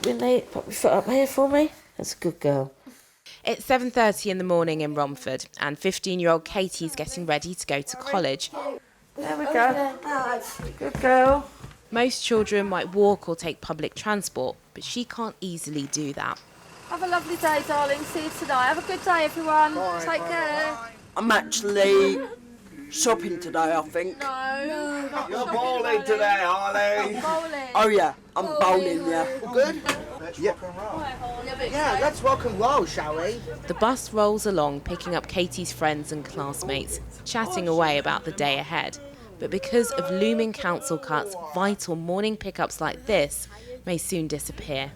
pop your foot up here for me. That's a good girl. It's 7:30 in the morning in Romford, and 15-year-old Katie's getting ready to go to college. There we go. Good girl. Most children might walk or take public transport, but she can't easily do that. Have a lovely day, darling. See you tonight. Have a good day, everyone. Take care. I'm actually shopping today, I think. No. You're bowling today, Harley. Bowling. Oh yeah, I'm bowling, yeah. Good? Yeah, let's rock and roll, shall we? The bus rolls along, picking up Katie's friends and classmates, chatting away about the day ahead. But because of looming council cuts, vital morning pickups like this may soon disappear.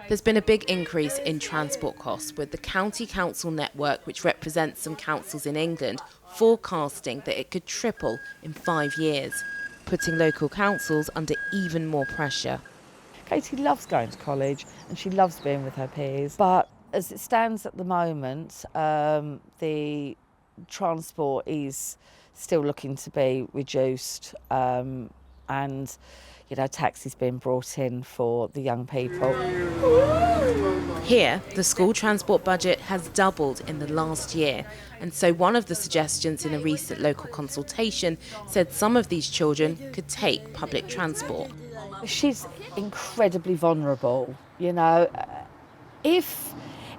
There's been a big increase in transport costs, with the county council network, which represents some councils in England, forecasting that it could triple in 5 years, putting local councils under even more pressure. Katie loves going to college and she loves being with her peers. But as it stands at the moment, the transport is still looking to be reduced, and taxis being brought in for the young people. Here, the school transport budget has doubled in the last year, and so one of the suggestions in a recent local consultation said some of these children could take public transport. She's incredibly vulnerable,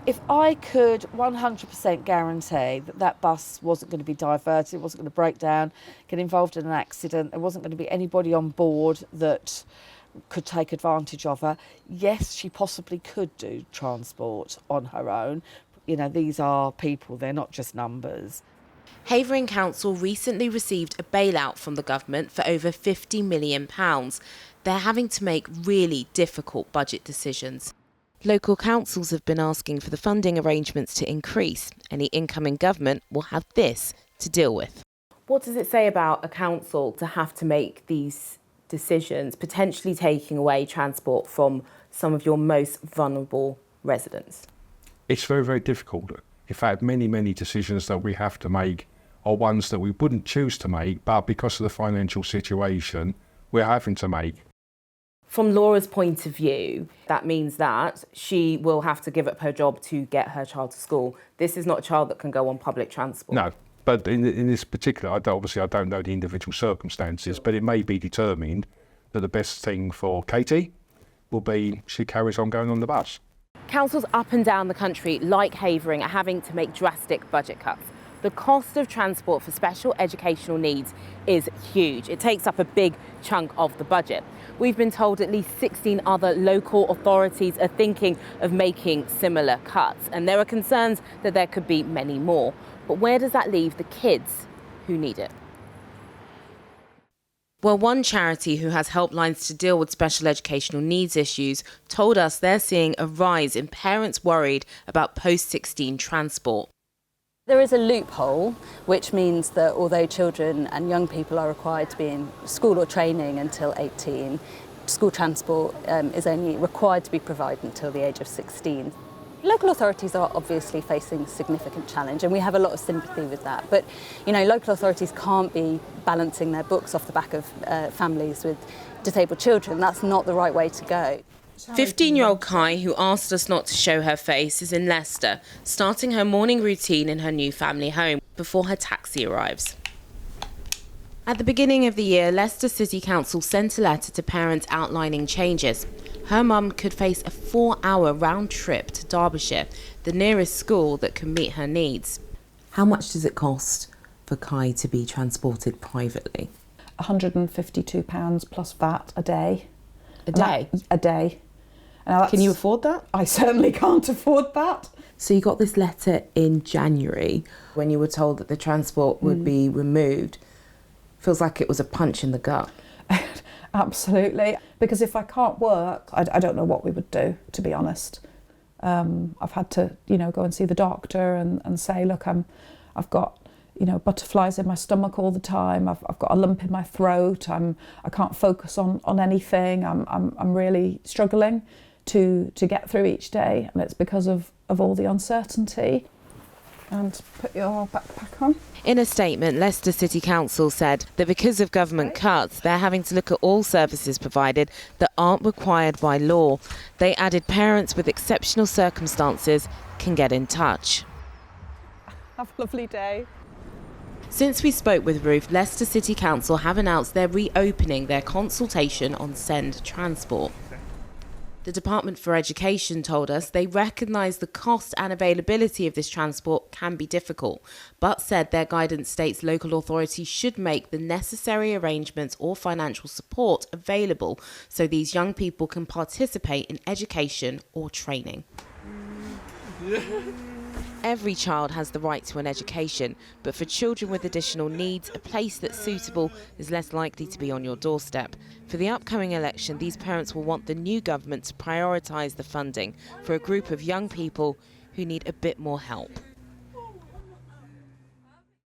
If I could 100% guarantee that bus wasn't going to be diverted, it wasn't going to break down, get involved in an accident, there wasn't going to be anybody on board that could take advantage of her, yes, she possibly could do transport on her own. These are people, they're not just numbers. Havering Council recently received a bailout from the government for over £50 million. They're having to make really difficult budget decisions. Local councils have been asking for the funding arrangements to increase. Any incoming government will have this to deal with. What does it say about a council to have to make these decisions, potentially taking away transport from some of your most vulnerable residents? It's very, very difficult. In fact, many decisions that we have to make are ones that we wouldn't choose to make, but because of the financial situation, we're having to make. From Laura's point of view, that means that she will have to give up her job to get her child to school. This is not a child that can go on public transport. No, but in this particular, I don't know the individual circumstances, but it may be determined that the best thing for Katie will be she carries on going on the bus. Councils up and down the country, like Havering, are having to make drastic budget cuts. The cost of transport for special educational needs is huge. It takes up a big chunk of the budget. We've been told at least 16 other local authorities are thinking of making similar cuts, and there are concerns that there could be many more. But where does that leave the kids who need it? Well, one charity who has helplines to deal with special educational needs issues told us they're seeing a rise in parents worried about post-16 transport. There is a loophole, which means that although children and young people are required to be in school or training until 18, school transport is only required to be provided until the age of 16. Local authorities are obviously facing significant challenge, and we have a lot of sympathy with that. But, local authorities can't be balancing their books off the back of families with disabled children. That's not the right way to go. 15-year-old Kai, who asked us not to show her face, is in Leicester, starting her morning routine in her new family home before her taxi arrives. At the beginning of the year, Leicester City Council sent a letter to parents outlining changes. Her mum could face a 4-hour round trip to Derbyshire, the nearest school that can meet her needs. How much does it cost for Kai to be transported privately? £152 plus VAT a day. A day? A day. Can you afford that? I certainly can't afford that. So you got this letter in January when you were told that the transport would be removed. Feels like it was a punch in the gut. Absolutely. Because if I can't work, I don't know what we would do, to be honest. I've had to, go and see the doctor and say, look, I've got, butterflies in my stomach all the time. I've got a lump in my throat. I can't focus on anything. I'm really struggling to get through each day, and it's because of all the uncertainty. And put your backpack on. In a statement, Leicester City Council said that because of government cuts, they're having to look at all services provided that aren't required by law. They added parents with exceptional circumstances can get in touch. Have a lovely day. Since we spoke with Ruth, Leicester City Council have announced they're reopening their consultation on SEND transport. The Department for Education told us they recognise the cost and availability of this transport can be difficult, but said their guidance states local authorities should make the necessary arrangements or financial support available so these young people can participate in education or training. Every child has the right to an education, but for children with additional needs, a place that's suitable is less likely to be on your doorstep. For the upcoming election, these parents will want the new government to prioritise the funding for a group of young people who need a bit more help.